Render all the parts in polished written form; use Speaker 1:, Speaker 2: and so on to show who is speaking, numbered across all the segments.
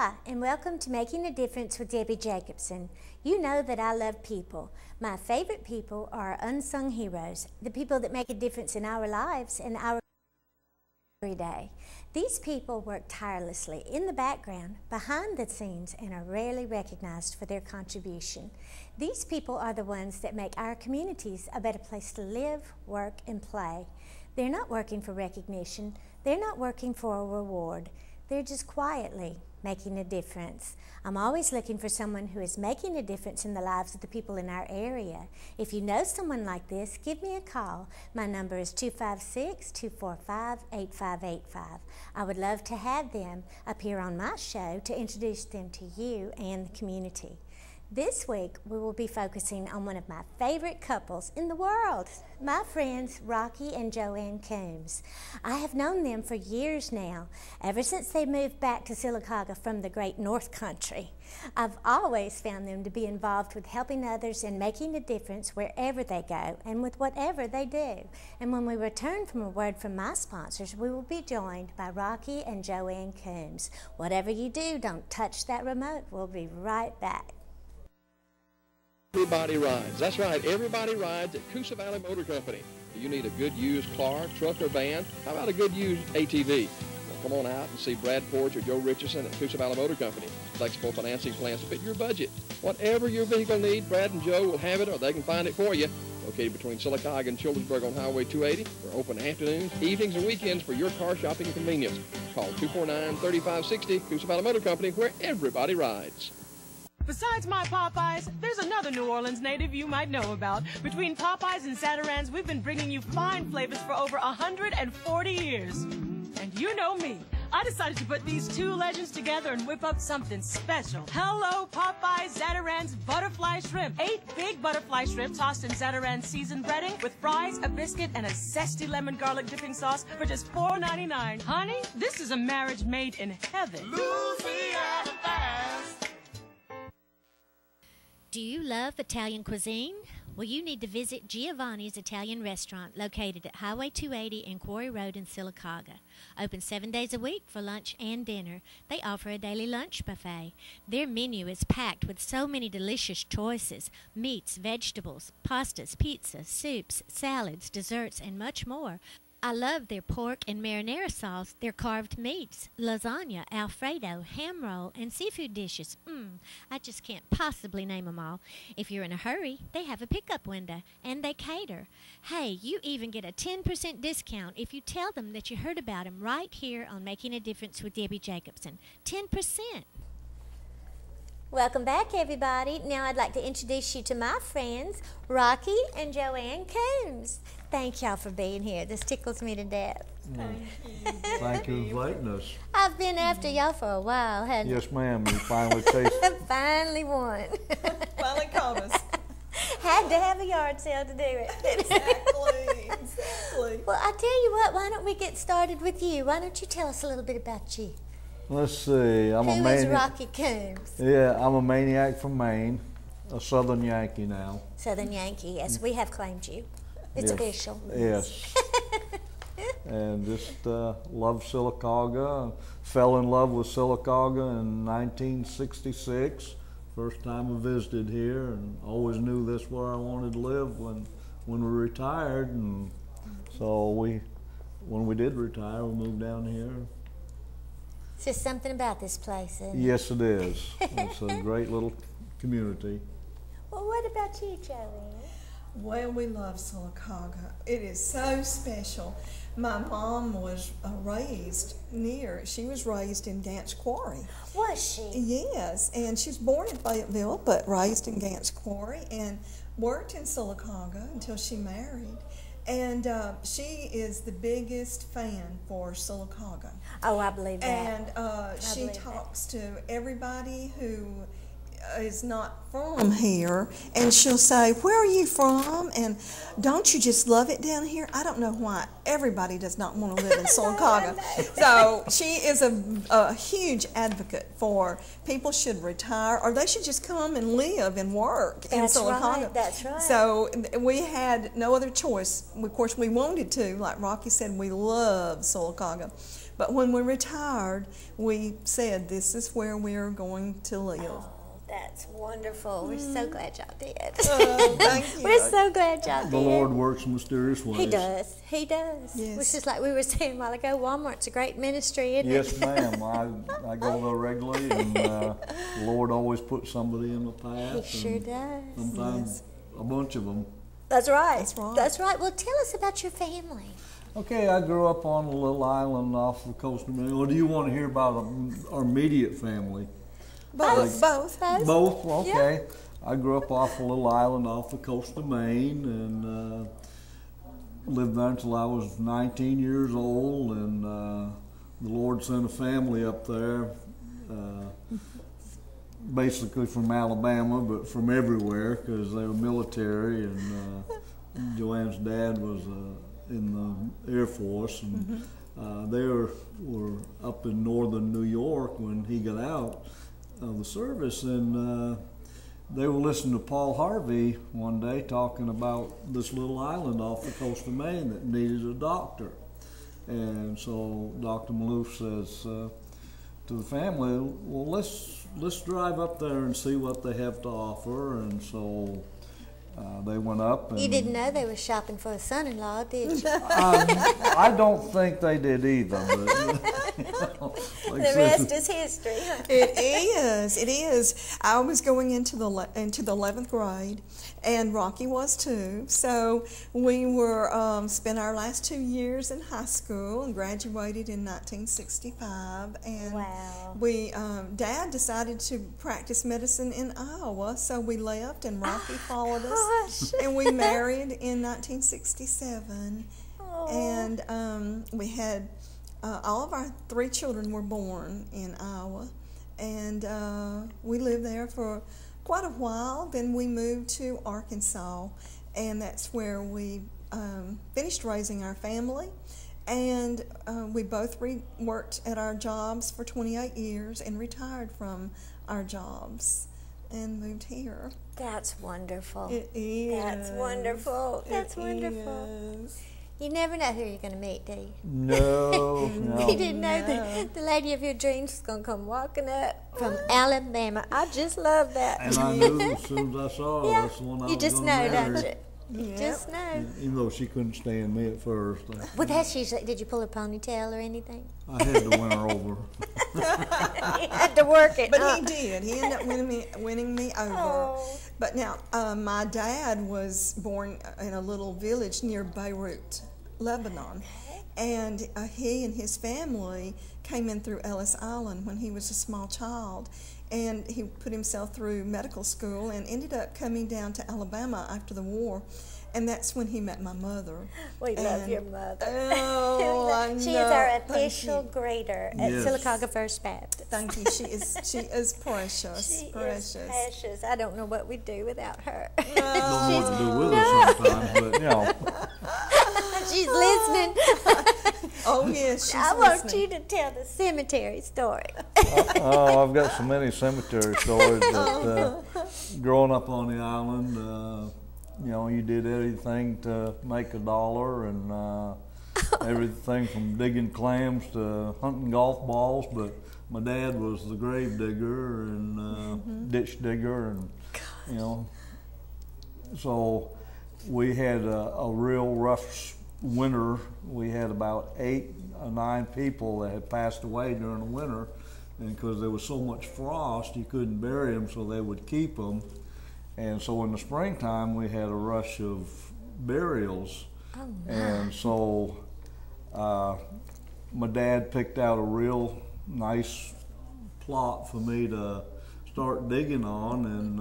Speaker 1: Hi, and welcome to Making a Difference with Debi Jacobson. You know that I love people. My favorite people are our unsung heroes, the people that make a difference in our lives and our every day. These people work tirelessly in the background, behind the scenes, and are rarely recognized for their contribution. These people are the ones that make our communities a better place to live, work, and play. They're not working for recognition. They're not working for a reward. They're just quietly making a difference. I'm always looking for someone who is making a difference in the lives of the people in our area. If you know someone like this, give me a call. My number is 256-245-8585. I would love to have them appear on my show to introduce them to you and the community. This week, we will be focusing on one of my favorite couples in the world, my friends Rocky and Joanne Coombs. I have known them for years now, ever since they moved back to Sylacauga from the great North Country. I've always found them to be involved with helping others and making a difference wherever they go and with whatever they do. And when we return from a word from my sponsors, we will be joined by Rocky and Joanne Coombs. Whatever you do, don't touch that remote. We'll be right back.
Speaker 2: Everybody rides. That's right. Everybody rides at Coosa Valley Motor Company. Do you need a good used car, truck, or van? How about a good used ATV? Well, come on out and see Brad Forge or Joe Richardson at Coosa Valley Motor Company. Flexible financing plans to fit your budget. Whatever your vehicle needs, Brad and Joe will have it or they can find it for you. Located between Sylacauga and Childersburg on Highway 280. We're open afternoons, evenings, and weekends for your car shopping and convenience. Call 249-3560 Coosa Valley Motor Company, where everybody rides.
Speaker 3: Besides my Popeyes, there's another New Orleans native you might know about. Between Popeyes and Zatarain's, we've been bringing you fine flavors for over 140 years. And you know me. I decided to put these two legends together and whip up something special. Hello, Popeyes Zatarain's Butterfly Shrimp. 8 big butterfly shrimp tossed in Zatarain's seasoned breading with fries, a biscuit, and a zesty lemon garlic dipping sauce for just $4.99. Honey, this is a marriage made in heaven.
Speaker 4: Louisiana Bass.
Speaker 5: Do you love Italian cuisine? Well, you need to visit Giovanni's Italian Restaurant located at Highway 280 and Quarry Road in Sylacauga. Open 7 days a week for lunch and dinner. They offer a daily lunch buffet. Their menu is packed with so many delicious choices: meats, vegetables, pastas, pizza, soups, salads, desserts, and much more. I love their pork and marinara sauce, their carved meats, lasagna, Alfredo, ham roll, and seafood dishes. I just can't possibly name them all. If you're in a hurry, they have a pickup window, and they cater. Hey, you even get a 10% discount if you tell them that you heard about them right here on Making a Difference with Debi Jacobson. 10%.
Speaker 1: Welcome back, everybody. Now I'd like to introduce you to my friends, Rocky and Joanne Coombs. Thank y'all for being here. This tickles me to death.
Speaker 6: Thank you for inviting us.
Speaker 1: I've been after y'all for a while, haven't I?
Speaker 6: Yes, ma'am. You finally tasted.
Speaker 1: Finally won.
Speaker 4: Finally caught us.
Speaker 1: Had to have a yard sale to do it.
Speaker 4: Exactly.
Speaker 1: Well, I tell you what, why don't we get started with you? Why don't you tell us a little bit about you?
Speaker 6: Let's see.
Speaker 1: Who is Rocky Coombs?
Speaker 6: Yeah, I'm a maniac from Maine, a Southern Yankee now.
Speaker 1: Southern Yankee, yes, we have claimed you. It's official.
Speaker 6: Yes. And just love Sylacauga. Fell in love with Sylacauga in 1966. First time I visited here, and always knew this where I wanted to live when we retired. And so when we did retire, we moved down here.
Speaker 1: It's just something about this place, isn't it?
Speaker 6: Yes, it is. It's a great little community.
Speaker 1: Well, what about you, Joanne?
Speaker 4: Well, we love Sylacauga. It is so special. My mom was she was raised in Gants Quarry.
Speaker 1: Was she?
Speaker 4: Yes, and she was born in Fayetteville, but raised in Gants Quarry and worked in Sylacauga until she married. And she is the biggest fan for Sylacauga.
Speaker 1: Oh, I believe that.
Speaker 4: And she talks to everybody who is not from here, and she'll say, "Where are you from? And don't you just love it down here?" I don't know why everybody does not want to live in Sylacauga. So she is a huge advocate for people should retire, or they should just come and live and work in Sylacauga.
Speaker 1: Right, that's right.
Speaker 4: So we had no other choice. Of course, we wanted to, like Rocky said, we love Sylacauga. But when we retired, we said this is where we're going to live.
Speaker 1: Oh, that's wonderful. We're so glad y'all did.
Speaker 4: Thank you.
Speaker 1: We're so glad y'all did.
Speaker 6: The Lord works in mysterious ways.
Speaker 1: He does. He does.
Speaker 4: Yes.
Speaker 1: Which is like we were saying a while ago, Walmart's a great ministry, isn't
Speaker 6: Yes,
Speaker 1: it?
Speaker 6: ma'am. I go there regularly, and the Lord always puts somebody in my path.
Speaker 1: He sure does.
Speaker 6: Sometimes a bunch of them.
Speaker 1: That's right.
Speaker 4: That's right.
Speaker 1: That's right. Well, tell us about your family.
Speaker 6: Okay, I grew up on a little island off the coast of Maine. Or do you want to hear about our immediate family?
Speaker 4: Both.
Speaker 1: Both.
Speaker 6: Both? Okay. I grew up off a little island off the coast of Maine and lived there until I was 19 years old, and the Lord sent a family up there, basically from Alabama, but from everywhere because they were military, and Joanne's dad was in the Air Force, and they were up in northern New York when he got out of the service, and they were listening to Paul Harvey one day talking about this little island off the coast of Maine that needed a doctor. And so Dr. Maloof says to the family, well, let's drive up there and see what they have to offer. And so they went up. And
Speaker 1: You didn't know they were shopping for a son-in-law, did you?
Speaker 6: I don't think they did either. But, like
Speaker 1: The rest is history. Huh?
Speaker 4: It is. I was going into the 11th grade, and Rocky was too. So we were spent our last 2 years in high school and graduated in 1965. And
Speaker 1: Wow.
Speaker 4: we Dad decided to practice medicine in Iowa, so we left, and Rocky followed us,
Speaker 1: Gosh.
Speaker 4: and we married in 1967.
Speaker 1: Oh.
Speaker 4: And we had all of our 3 children were born in Iowa, and we lived there for quite a while. Then we moved to Arkansas, and that's where we finished raising our family. And we both worked at our jobs for 28 years and retired from our jobs and moved here.
Speaker 1: That's wonderful.
Speaker 4: It is.
Speaker 1: That's wonderful. That's
Speaker 4: It
Speaker 1: wonderful.
Speaker 4: is.
Speaker 1: You never know who you're going to meet, do you?
Speaker 6: no,
Speaker 1: You didn't know that the lady of your dreams was going to come walking up from Alabama. I just love that.
Speaker 6: And I knew as soon as I saw her,
Speaker 1: Yeah.
Speaker 6: that's the one I
Speaker 1: You
Speaker 6: was
Speaker 1: just
Speaker 6: going
Speaker 1: know,
Speaker 6: to marry.
Speaker 1: don't you? You just know.
Speaker 6: Even though she couldn't stand me at first,
Speaker 1: Well, that's usually. Did you pull a ponytail or anything?
Speaker 6: I had to win her over.
Speaker 1: You had to work it.
Speaker 4: But
Speaker 1: huh?
Speaker 4: he did. He ended up winning me over.
Speaker 1: Oh.
Speaker 4: But now, my dad was born in a little village near Beirut, Lebanon. And he and his family came in through Ellis Island when he was a small child. And he put himself through medical school and ended up coming down to Alabama after the war. And that's when he met my mother.
Speaker 1: We love
Speaker 4: And-
Speaker 1: your mother.
Speaker 4: Oh, I
Speaker 1: She is
Speaker 4: know.
Speaker 1: our
Speaker 4: Thank
Speaker 1: official
Speaker 4: you.
Speaker 1: grader at
Speaker 6: Yes.
Speaker 1: Sylacauga First Baptist.
Speaker 4: Thank you. She is precious.
Speaker 1: She
Speaker 4: precious.
Speaker 1: is precious. I don't know what we'd do without her.
Speaker 6: Don't know what to do with her sometimes, but you know.
Speaker 1: She's listening.
Speaker 4: Oh, yes, she's
Speaker 1: I want
Speaker 4: listening.
Speaker 1: you to tell the cemetery story.
Speaker 6: Oh, I've got so many cemetery stories that growing up on the island, you know, you did everything to make a dollar, and everything from digging clams to hunting golf balls. But my dad was the grave digger and ditch digger, and you know, so we had a real rough winter. We had about 8 or 9 people that had passed away during the winter, and because there was so much frost, you couldn't bury them, so they would keep them. And so in the springtime, we had a rush of burials.
Speaker 1: Oh, my.
Speaker 6: And so my dad picked out a real nice plot for me to start digging on, and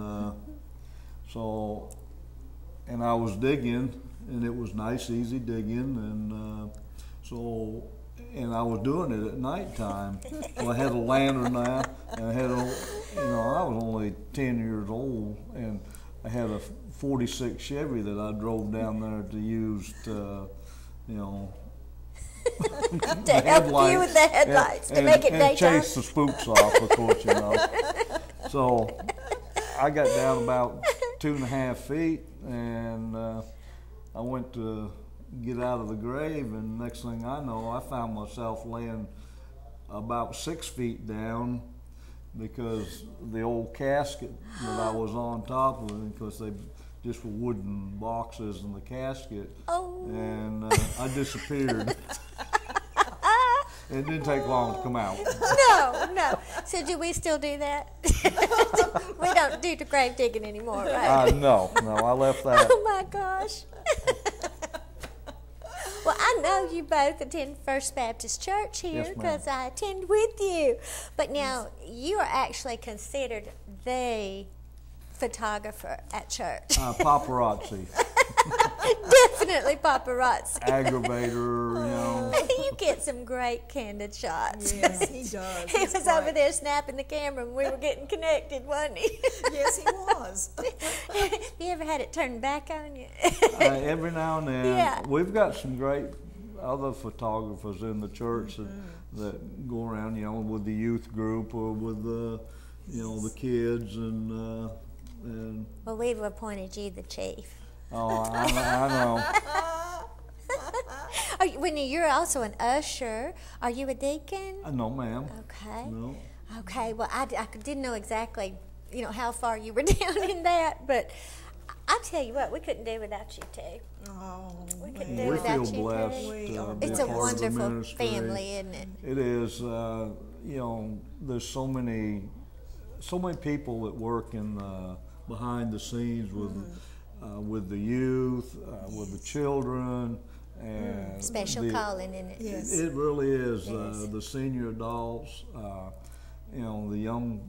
Speaker 6: and I was digging, and it was nice, easy digging, and and I was doing it at nighttime. Well, I had a lantern now, and I had I was only 10 years old, and I had a 46 Chevy that I drove down there to use to,
Speaker 1: To help you with the headlights, to make it
Speaker 6: and
Speaker 1: daytime.
Speaker 6: chase the spooks off, of course, So I got down about 2.5 feet, and I went to get out of the grave, and next thing I know, I found myself laying about 6 feet down because the old casket that I was on top of, because they just were wooden boxes in the casket, and I disappeared. It didn't take long to come out.
Speaker 1: No. So do we still do that? We don't do the grave digging anymore, right?
Speaker 6: No, I left that.
Speaker 1: Oh my gosh. Well, I know you both attend First Baptist Church here
Speaker 6: Yes,
Speaker 1: because I attend with you. But now you are actually considered the photographer at church.
Speaker 6: Paparazzi.
Speaker 1: Definitely paparazzi.
Speaker 6: Aggravator,
Speaker 1: You get some great candid shots.
Speaker 4: Yes, he does.
Speaker 1: He
Speaker 4: He's
Speaker 1: was
Speaker 4: great.
Speaker 1: over there snapping the camera and we were getting connected, wasn't he?
Speaker 4: Yes, he was.
Speaker 1: You ever had it turned back on you?
Speaker 6: every now and then.
Speaker 1: Yeah.
Speaker 6: We've got some great other photographers in the church that go around, with the youth group or with the, the kids and.
Speaker 1: Well, we've appointed you the chief.
Speaker 6: Oh, I know.
Speaker 1: You're also an usher. Are you a deacon?
Speaker 6: No, ma'am.
Speaker 1: Okay.
Speaker 6: No.
Speaker 1: Okay. Well, I didn't know exactly, how far you were down in that, but I tell you what, we couldn't do without you two.
Speaker 4: Oh,
Speaker 1: We couldn't do
Speaker 6: We
Speaker 1: without
Speaker 6: feel
Speaker 1: you
Speaker 6: blessed
Speaker 1: two.
Speaker 6: to be
Speaker 1: It's
Speaker 6: a
Speaker 1: a
Speaker 6: part of the
Speaker 1: wonderful
Speaker 6: ministry.
Speaker 1: family, isn't it?
Speaker 6: It is. There's so many people that work in behind the scenes with the youth, with the children, and
Speaker 1: Special calling, isn't it?
Speaker 4: Yes.
Speaker 6: It really is.
Speaker 1: Yes.
Speaker 6: The senior adults, the young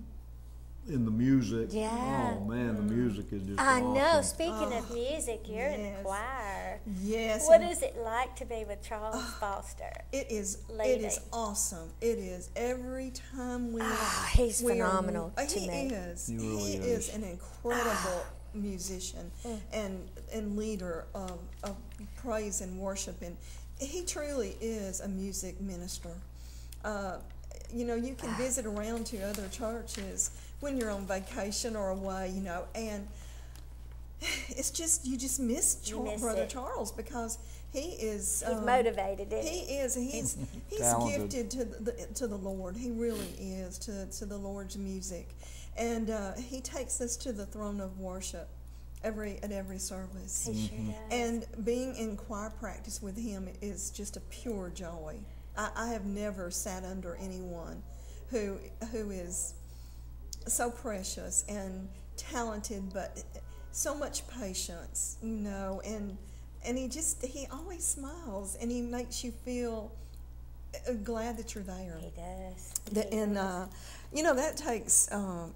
Speaker 6: in the music.
Speaker 1: Yeah.
Speaker 6: Oh man, the music is just
Speaker 1: I
Speaker 6: awesome.
Speaker 1: know. Speaking of music, you're in the
Speaker 4: yes.
Speaker 1: choir.
Speaker 4: Yes.
Speaker 1: What
Speaker 4: and
Speaker 1: is it like to be with Charles Foster?
Speaker 4: It is.
Speaker 1: Lady.
Speaker 4: It is awesome. It is. Every time we.
Speaker 1: He's
Speaker 4: we are-
Speaker 1: phenomenal to
Speaker 4: he
Speaker 1: me.
Speaker 4: is.
Speaker 6: He really
Speaker 4: is
Speaker 6: is.
Speaker 4: an incredible musician and leader of praise and worship, and he truly is a music minister. You can visit around to other churches when you're on vacation or away, and it's just you just miss
Speaker 1: miss
Speaker 4: Brother
Speaker 1: it.
Speaker 4: Charles because he is
Speaker 1: He's motivated, isn't he?
Speaker 4: he is. He's
Speaker 6: Talented.
Speaker 4: gifted to the Lord. He really is to the Lord's music, and he takes us to the throne of worship at every service.
Speaker 1: He sure does.
Speaker 4: And being in choir practice with him is just a pure joy. I have never sat under anyone who is so precious and talented, but so much patience, and he always smiles and he makes you feel glad that you're there.
Speaker 1: He does.
Speaker 4: And that takes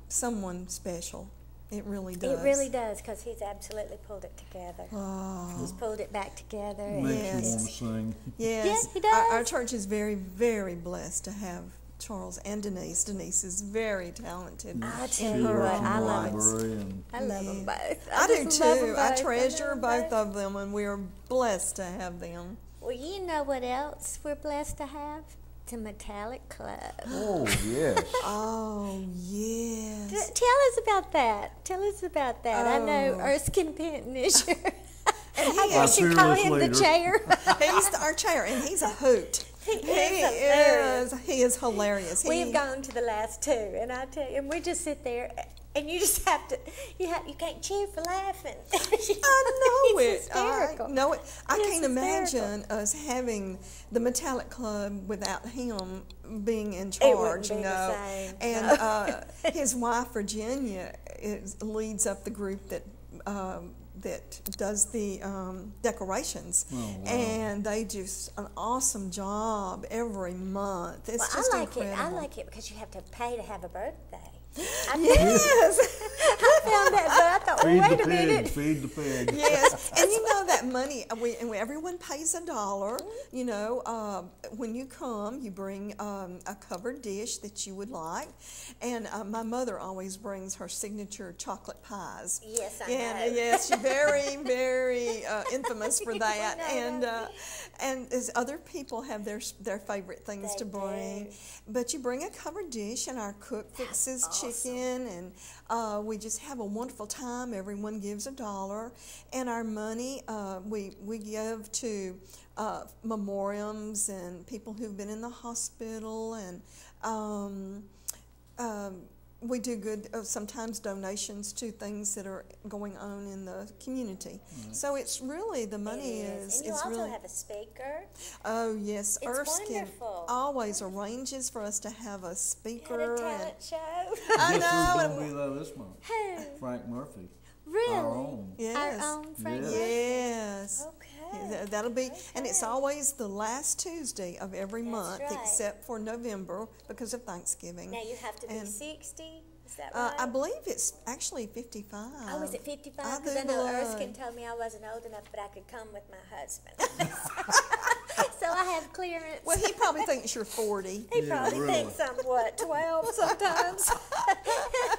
Speaker 4: someone special. It really does.
Speaker 1: It really does, because he's absolutely pulled it together.
Speaker 4: Oh.
Speaker 1: He's pulled it back together.
Speaker 6: Makes
Speaker 4: Yes.
Speaker 6: you want to sing.
Speaker 4: Yes,
Speaker 1: Yes, he does.
Speaker 4: Our church is very, very blessed to have Charles and Denise. Denise is very talented.
Speaker 1: I tell
Speaker 4: in
Speaker 1: you
Speaker 4: her
Speaker 1: what,
Speaker 4: own
Speaker 1: I love
Speaker 4: right.
Speaker 1: it.
Speaker 6: Library and
Speaker 1: I love them both.
Speaker 4: I do
Speaker 1: just love 'em
Speaker 4: too. I
Speaker 1: both.
Speaker 4: treasure
Speaker 1: love 'em
Speaker 4: both of them, and we are blessed to have them.
Speaker 1: Well, you know what else we're blessed to have? The Metallic Club.
Speaker 6: oh yes.
Speaker 4: Oh yes.
Speaker 1: Tell us about that. Tell us about that. I know Erskine Penton is your. I guess you call him the
Speaker 6: fearless
Speaker 1: chair.
Speaker 4: He's our chair, and he's a hoot.
Speaker 1: He is hilarious.
Speaker 4: He is hilarious.
Speaker 1: We've gone to the last two, and I tell you, and we just sit there, and you just have to. You can't cheer for laughing.
Speaker 4: I know
Speaker 1: It's
Speaker 4: it.
Speaker 1: hysterical.
Speaker 4: I know it. I
Speaker 1: It's
Speaker 4: can't
Speaker 1: hysterical.
Speaker 4: imagine us having the Metallic Club without him being in
Speaker 1: It
Speaker 4: charge.
Speaker 1: wouldn't be the same,
Speaker 4: And his wife Virginia leads up the group that does the decorations, and they do an awesome job every month. It's
Speaker 1: Well,
Speaker 4: just
Speaker 1: I like
Speaker 4: incredible.
Speaker 1: it. I like it because you have to pay to have a birthday.
Speaker 4: Yes.
Speaker 1: I found that, but I thought,
Speaker 6: Feed
Speaker 1: well, wait
Speaker 6: the
Speaker 1: a
Speaker 6: pig.
Speaker 1: minute.
Speaker 6: Feed the pig.
Speaker 4: Yes, and that money, everyone pays $1. When you come, you bring a covered dish that you would like, and my mother always brings her signature chocolate pies.
Speaker 1: Yes, I
Speaker 4: And
Speaker 1: know.
Speaker 4: yes, she's very, very infamous for that.
Speaker 1: I know.
Speaker 4: And as other people have their favorite things
Speaker 1: They
Speaker 4: to bring,
Speaker 1: do.
Speaker 4: but you bring a covered dish, and our cook fixes chicken chicken, and we just have a wonderful time. Everyone gives $1, and our money we give to memoriams and people who've been in the hospital, and we do good, sometimes donations to things that are going on in the community. So it's really, the money is.
Speaker 1: And you also
Speaker 4: really,
Speaker 1: have a speaker.
Speaker 4: Oh yes,
Speaker 1: It's
Speaker 4: Erskine
Speaker 1: wonderful.
Speaker 4: always arranges for us to have a speaker.
Speaker 1: And a talent show.
Speaker 4: I
Speaker 6: Guess who's
Speaker 4: know.
Speaker 6: going to be there this month?
Speaker 1: Who?
Speaker 6: Frank Murphy.
Speaker 1: Really?
Speaker 6: Our own.
Speaker 4: Yes.
Speaker 1: Our own Frank.
Speaker 6: Yes.
Speaker 4: Yes.
Speaker 1: Okay.
Speaker 4: That'll be, and it's always the last Tuesday of every
Speaker 1: That's
Speaker 4: month,
Speaker 1: right.
Speaker 4: except for November because of Thanksgiving.
Speaker 1: Now you have to be
Speaker 4: And,
Speaker 1: 60. Is that right?
Speaker 4: I believe it's actually 55.
Speaker 1: Oh, is it 55?
Speaker 4: I
Speaker 1: Because I
Speaker 4: do
Speaker 1: know
Speaker 4: love-
Speaker 1: Erskine told me I wasn't old enough, but I could come with my husband. So I have clearance.
Speaker 4: Well, he probably thinks you're 40.
Speaker 1: He
Speaker 6: Yeah,
Speaker 1: probably
Speaker 6: really.
Speaker 1: thinks I'm, 12 sometimes.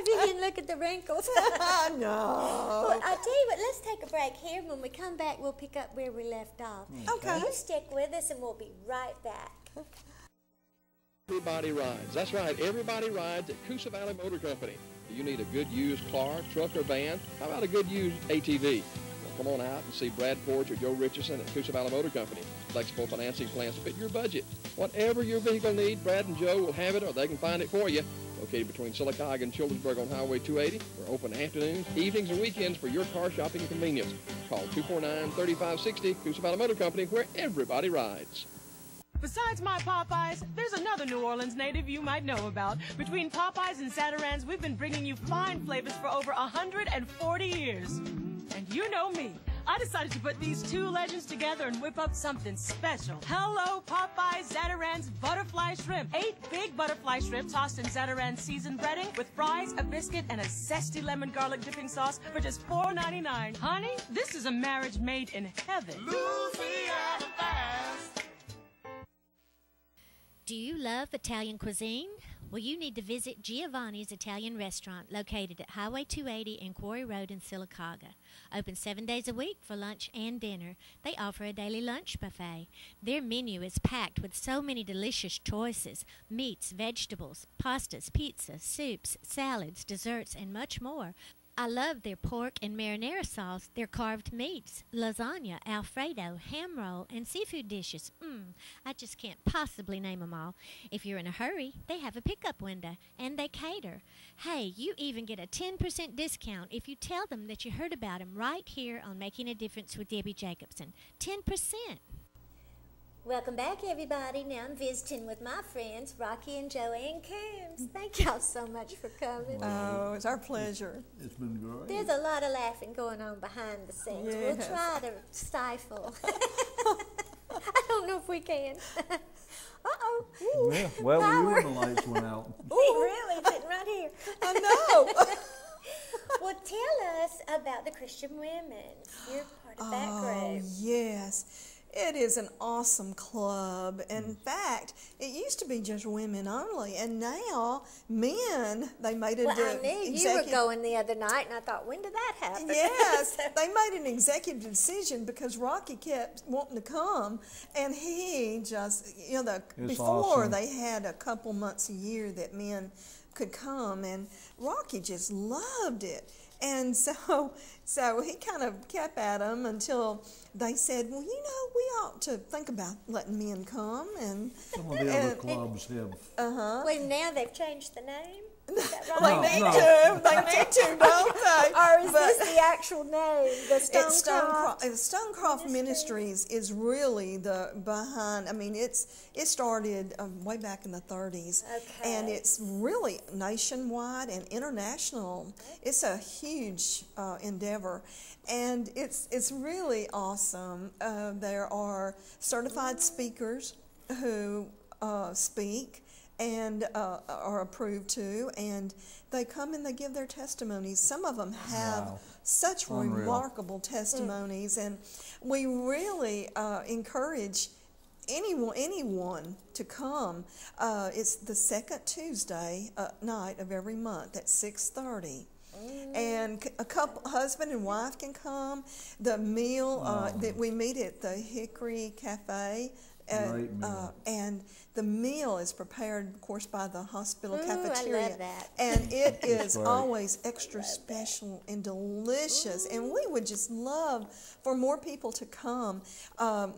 Speaker 1: If you can look at the wrinkles.
Speaker 4: I know.
Speaker 1: Well, I tell you what, let's take a break here. When we come back, we'll pick up where we left off.
Speaker 4: Okay.
Speaker 1: You stick with us, and we'll be right back.
Speaker 2: Everybody rides. That's right. Everybody rides at Coosa Valley Motor Company. Do you need a good used car, truck, or van? How about a good used ATV? Well, come on out and see Brad Porch or Joe Richardson at Coosa Valley Motor Company. Flexible financing plans to fit your budget. Whatever your vehicle needs, Brad and Joe will have it, or they can find it for you. Located between Sylacauga and Childersburg on Highway 280. We're open afternoons, evenings, and weekends for your car shopping and convenience. Call 249-3560, Coosa Valley Motor Company, where everybody rides.
Speaker 3: Besides my Popeyes, there's another New Orleans native you might know about. Between Popeyes and Zatarain's, we've been bringing you fine flavors for over 140 years. And you know me. I decided to put these two legends together and whip up something special. Hello, Popeyes Zatarain's Butterfly Shrimp. 8 big butterfly shrimp tossed in Zatarain's seasoned breading with fries, a biscuit, and a zesty lemon garlic dipping sauce for just $4.99. Honey, this is a marriage made in heaven.
Speaker 7: Louisiana Bass.
Speaker 5: Do you love Italian cuisine? Well, you need to visit Giovanni's Italian Restaurant located at Highway 280 and Quarry Road in Sylacauga. Open 7 days a week for lunch and dinner. They offer a daily lunch buffet. Their menu is packed with so many delicious choices: meats, vegetables, pastas, pizza, soups, salads, desserts, and much more. I love their pork and marinara sauce, their carved meats, lasagna, Alfredo, ham roll, and seafood dishes. I just can't possibly name them all. If you're in a hurry, they have a pickup window, and they cater. Hey, you even get a 10% discount if you tell them that you heard about them right here on Making a Difference with Debi Jacobson. 10%.
Speaker 1: Welcome back, everybody. Now I'm visiting with my friends, Rocky and Joanne Coombs. Thank y'all so much for coming.
Speaker 4: Oh, it's our pleasure.
Speaker 6: It's been great.
Speaker 1: There's a lot of laughing going on behind the scenes. We'll
Speaker 4: Yes.
Speaker 1: try to stifle. I don't know if we can. Uh-oh. Ooh,
Speaker 6: Yeah, well, the
Speaker 1: power.
Speaker 6: urinal went out.
Speaker 1: Ooh, really? Sitting right here.
Speaker 4: I know.
Speaker 1: Well, tell us about the Christian women. You're part of that
Speaker 4: Oh,
Speaker 1: group.
Speaker 4: yes. It is an awesome club. In fact, it used to be just women only, and now men, they made it
Speaker 1: Well, I knew you were going the other night, and I thought, when did that happen?
Speaker 4: Yes, they made an executive decision because Rocky kept wanting to come, and he just,
Speaker 6: It's
Speaker 4: before
Speaker 6: awesome.
Speaker 4: they had a couple months a year that men could come, and Rocky just loved it. And so he kind of kept at them until they said, well, we ought to think about letting men come. And
Speaker 6: Some of the other clubs have.
Speaker 1: Well, now they've changed the name. Is that right?
Speaker 6: No,
Speaker 4: they
Speaker 6: no.
Speaker 4: need to, don't they?
Speaker 1: Or is
Speaker 4: But-
Speaker 1: this the actual name? The
Speaker 4: It's
Speaker 1: Stonecroft?
Speaker 4: Stonecroft Ministries is really the behind. I mean, it started way back in the 30s,
Speaker 1: Okay.
Speaker 4: and it's really nationwide and international. It's a huge endeavor, and it's really awesome. There are certified speakers who speak and are approved to, and they come and they give their testimonies. Some of them have
Speaker 6: Wow.
Speaker 4: such
Speaker 6: Unreal.
Speaker 4: remarkable testimonies, and we really encourage anyone to come. It's the second Tuesday night of every month at 6:30. and a couple, husband and wife can come. The meal that we meet at the Hickory Cafe.
Speaker 6: Great meal.
Speaker 4: And the meal is prepared, of course, by the hospital cafeteria.
Speaker 1: I love that.
Speaker 4: And it is
Speaker 6: great.
Speaker 4: always extra special and delicious. And we would just love for more people to come.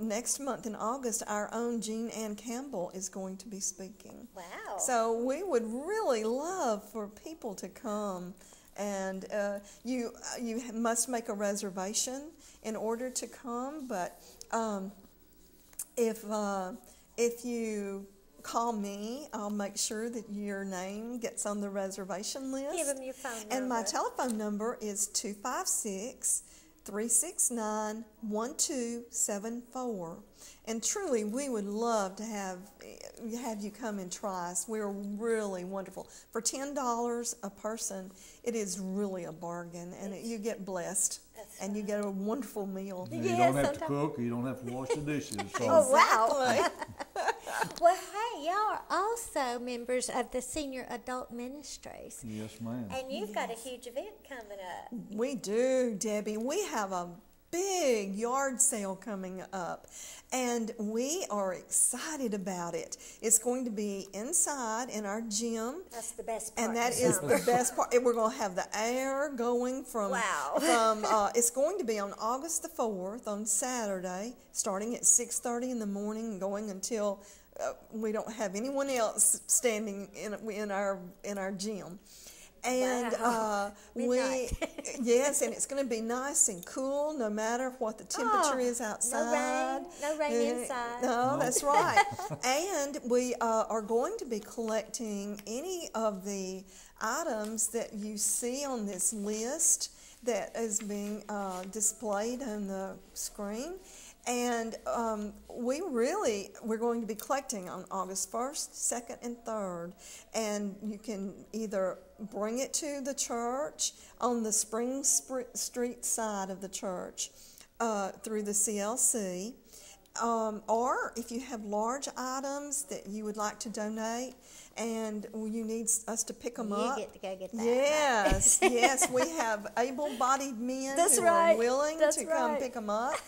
Speaker 4: Next month in August, our own Jean Ann Campbell is going to be speaking.
Speaker 1: Wow.
Speaker 4: So we would really love for people to come. And you must make a reservation in order to come, but if you call me, I'll make sure that your name gets on the reservation list.
Speaker 1: Give them your phone number.
Speaker 4: And my telephone number is 256-369-1274. And truly, we would love to have you come and try us. We're really wonderful. For $10 a person, it is really a bargain, and you get blessed, and you get a wonderful meal.
Speaker 6: And you don't have to cook, you don't have to wash the dishes. So.
Speaker 1: Oh, wow. Well, hey, y'all are also members of the Senior Adult Ministries.
Speaker 6: Yes, ma'am.
Speaker 1: And you've got a huge event coming up.
Speaker 4: We do, Debbie. We have a big yard sale coming up, and we are excited about it. It's going to be inside in our gym.
Speaker 1: That's the best part.
Speaker 4: And that is the best part. And we're going to have the air going from, it's going to be on August the 4th, on Saturday, starting at 6:30 in the morning and going until we don't have anyone else standing in our gym. And yes, and it's going to be nice and cool no matter what the temperature is outside.
Speaker 1: No rain inside.
Speaker 4: No, that's right. And we are going to be collecting any of the items that you see on this list that is being displayed on the screen. And we're going to be collecting on August 1st, 2nd, and 3rd. And you can either bring it to the church on the Spring Street side of the church through the CLC. Or if you have large items that you would like to donate and you need us to pick them up.
Speaker 1: You get to go get that.
Speaker 4: Yes, yes, we have able-bodied men who are willing to come pick them up.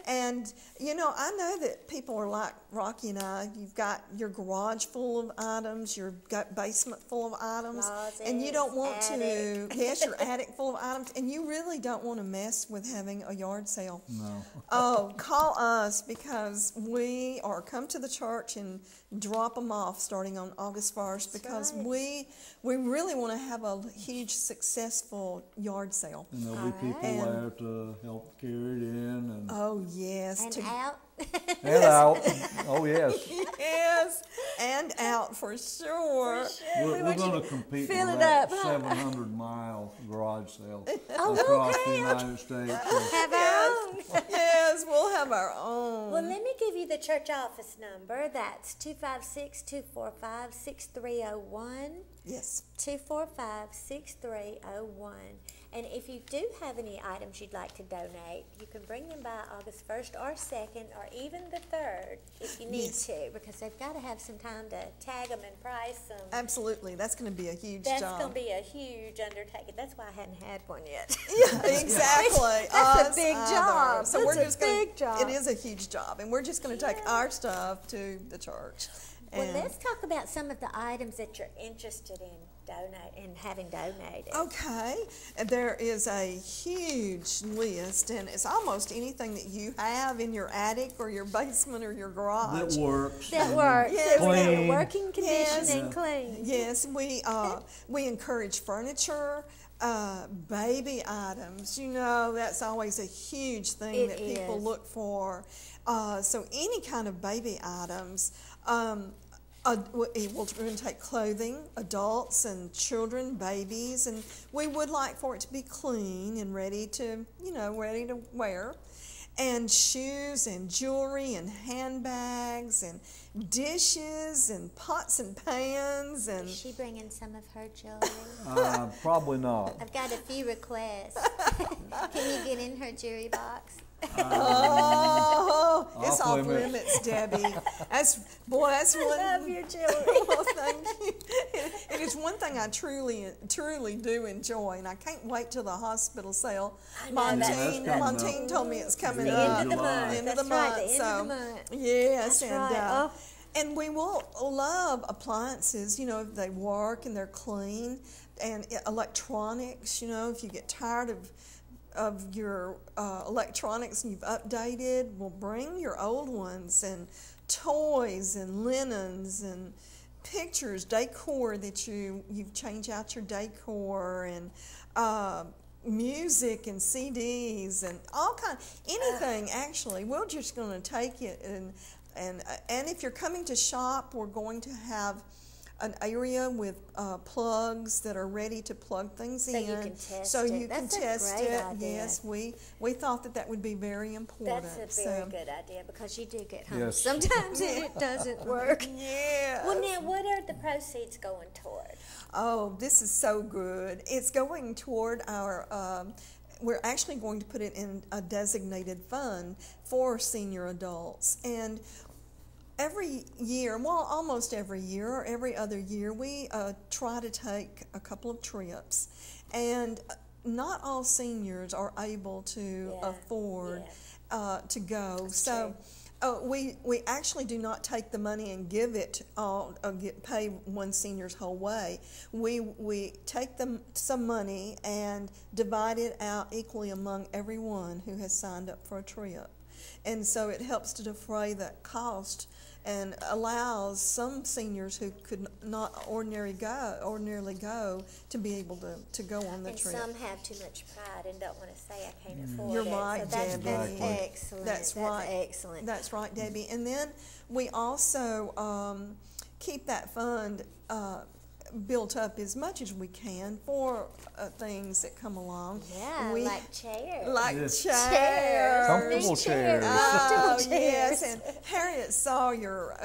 Speaker 4: And, you know, I know that people are like Rocky and I. You've got your garage full of items, your basement full of items, and you don't want to, your attic full of items, and you really don't want to mess with having a yard sale.
Speaker 6: No.
Speaker 4: Oh, call us because we are come to the church and drop them off starting on August 1st because we really want to have a huge successful yard sale.
Speaker 6: And there'll be people there to help carry it in. And
Speaker 4: oh, yes.
Speaker 1: And out.
Speaker 6: And out. Oh, yes.
Speaker 4: Yes, and out for sure.
Speaker 6: We're going to compete
Speaker 1: fill
Speaker 6: with
Speaker 1: it
Speaker 6: that
Speaker 1: up,
Speaker 6: 700-mile garage sale
Speaker 1: Oh,
Speaker 6: across the United States.
Speaker 1: Have our own.
Speaker 4: Yes, we'll have our own.
Speaker 1: Well, let me give you the church office number. That's 256-245-6301.
Speaker 4: Yes.
Speaker 1: 245-6301. And if you do have any items you'd like to donate, you can bring them by August 1st or 2nd or even the 3rd if you need to, because they've got to have some time to tag them and price them.
Speaker 4: Absolutely. That's going to be a huge job.
Speaker 1: That's going to be a huge undertaking. That's why I hadn't had one yet.
Speaker 4: Yeah, exactly.
Speaker 1: That's a big job.
Speaker 4: So
Speaker 1: That's
Speaker 4: we're just
Speaker 1: a big job.
Speaker 4: It is a huge job, and we're just going to take our stuff to the church.
Speaker 1: Well, let's talk about some of the items that you're interested in having donated.
Speaker 4: Okay, and there is a huge list, and it's almost anything that you have in your attic or your basement or your garage.
Speaker 6: That works.
Speaker 1: That works.
Speaker 4: Yes,
Speaker 1: Clean. Working condition
Speaker 4: Yes.
Speaker 1: and clean.
Speaker 4: Yes, we encourage furniture, baby items. You know, that's always a huge thing that people look for. So any kind of baby items. We're going to take clothing, adults and children, babies, and we would like for it to be clean and ready to wear. And shoes and jewelry and handbags and dishes and pots and pans. And
Speaker 1: Is she bringing some of her jewelry?
Speaker 6: Probably not.
Speaker 1: I've got a few requests. Can you get in her jewelry box?
Speaker 4: Oh, it's
Speaker 6: Off
Speaker 4: off
Speaker 6: limits.
Speaker 4: limits, Debbie. That's one.
Speaker 1: I love your jewelry.
Speaker 4: Well, thank you. It is one thing I truly do enjoy, and I can't wait till the hospital sale. Montine told me it's coming
Speaker 1: The
Speaker 4: up.
Speaker 1: end of the month.
Speaker 4: The end of
Speaker 1: That's
Speaker 4: the
Speaker 1: right,
Speaker 4: month.
Speaker 1: the end
Speaker 4: So,
Speaker 1: of the month.
Speaker 4: yes,
Speaker 1: That's
Speaker 4: and
Speaker 1: right.
Speaker 4: and we will love appliances. You know, if they work and they're clean, and electronics. You know, if you get tired of your electronics and you've updated, well, bring your old ones, and toys and linens and pictures, decor that you've changed out your decor, and music and CDs and all kind, anything actually. We're just going to take it, and if you're coming to shop, we're going to have an area with plugs that are ready to plug things in.
Speaker 1: So you can test
Speaker 4: so
Speaker 1: it.
Speaker 4: you can
Speaker 1: That's a
Speaker 4: test
Speaker 1: great
Speaker 4: it.
Speaker 1: idea.
Speaker 4: Yes, we thought that would be very important.
Speaker 1: That's a very good idea, because you do get home
Speaker 6: Yes.
Speaker 1: sometimes and it doesn't work.
Speaker 4: Yeah.
Speaker 1: Well, now, what are the proceeds going toward?
Speaker 4: Oh, this is so good. It's going toward our, we're actually going to put it in a designated fund for senior adults. And every year, well, almost every year or every other year, we try to take a couple of trips. And not all seniors are able to afford to go.
Speaker 1: That's
Speaker 4: so we actually do not take the money and give it all, pay one senior's whole way. We take some money and divide it out equally among everyone who has signed up for a trip. And so it helps to defray that cost, and allows some seniors who could not ordinarily go to be able to go on the trip.
Speaker 1: And some have too much pride and don't want to say, I can't afford
Speaker 4: You're
Speaker 1: it.
Speaker 4: right,
Speaker 1: So that's
Speaker 4: Debbie.
Speaker 1: excellent.
Speaker 4: That's right.
Speaker 1: Excellent.
Speaker 4: That's right, Debbie. And then we also keep that fund built up as much as we can for things that come along.
Speaker 1: Yeah, like chairs.
Speaker 4: Like
Speaker 6: Yes.
Speaker 4: chairs.
Speaker 6: Comfortable chairs.
Speaker 4: Oh,
Speaker 1: Comfortable
Speaker 4: yes,
Speaker 1: chairs.
Speaker 4: and Harriet Sawyer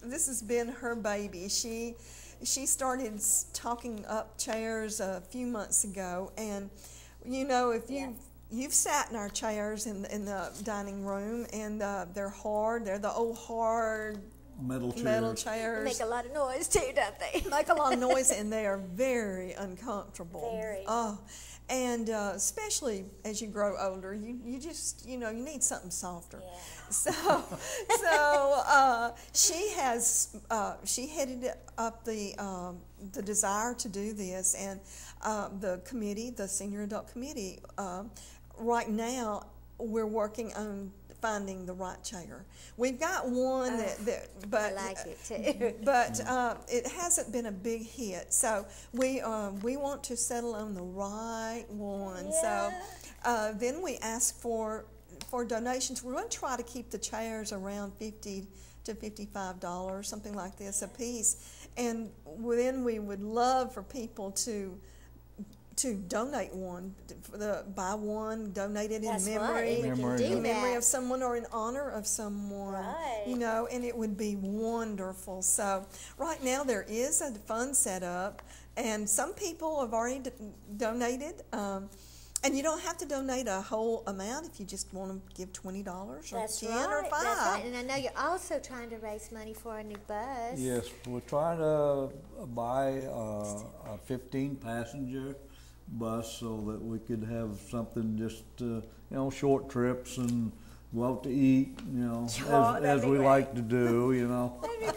Speaker 4: this has been her baby. She started talking up chairs a few months ago, and you know, if you've sat in our chairs in the dining room, and they're hard. They're the old hard
Speaker 6: Metal chairs.
Speaker 1: They make a lot of noise too, don't they?
Speaker 4: Make a lot of noise, and they are very uncomfortable.
Speaker 1: Very.
Speaker 4: Oh, and especially as you grow older, you just, you need something softer.
Speaker 1: Yeah.
Speaker 4: So she headed up the desire to do this, and the committee, the senior adult committee, right now we're working on finding the right chair. We've got one but
Speaker 1: I like it too.
Speaker 4: But it hasn't been a big hit. So we want to settle on the right one.
Speaker 1: Yeah.
Speaker 4: So then we ask for donations. We're going to try to keep the chairs around $50 to $55, something like this a piece. And then we would love for people to donate one, buy one, donate it
Speaker 1: That's
Speaker 4: in
Speaker 1: right.
Speaker 4: memory,
Speaker 1: We can
Speaker 6: Memory.
Speaker 1: do
Speaker 4: in memory
Speaker 1: that.
Speaker 4: of someone or in honor of someone,
Speaker 1: Right.
Speaker 4: and it would be wonderful. So right now there is a fund set up, and some people have already donated. And you don't have to donate a whole amount if you just want to give $20 or
Speaker 1: That's
Speaker 4: $10
Speaker 1: right.
Speaker 4: or $5.
Speaker 1: That's right. And I know you're also trying to raise money for a new bus.
Speaker 6: Yes, we're trying to buy a 15-passenger bus so that we could have something just, short trips and go out to eat,
Speaker 1: Sure,
Speaker 6: as we
Speaker 1: great.
Speaker 6: like to do,
Speaker 1: That'd be great.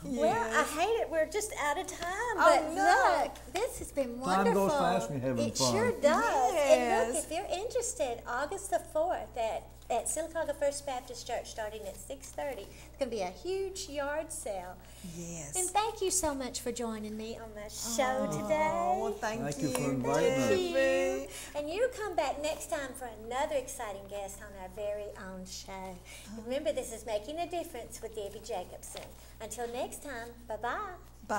Speaker 4: Yes.
Speaker 1: Well, I hate it. We're just out of time.
Speaker 4: Oh,
Speaker 1: But
Speaker 4: no.
Speaker 1: look, this has been
Speaker 6: Time
Speaker 1: wonderful.
Speaker 6: goes fast when you're having
Speaker 1: it
Speaker 6: fun.
Speaker 1: sure does. And look,
Speaker 4: Yes.
Speaker 1: if you're interested, August the 4th at Sylacauga First Baptist Church, starting at 6:30, it's going to be a huge yard sale.
Speaker 4: Yes.
Speaker 1: And thank you so much for joining me on my show today.
Speaker 4: Oh, thank
Speaker 6: Thank
Speaker 4: you
Speaker 6: you for inviting us.
Speaker 4: Debbie.
Speaker 1: And you come back next time for another exciting guest on our very own show. Remember, this is Making a Difference with Debi Jacobson. Until next time, bye-bye.
Speaker 4: Bye.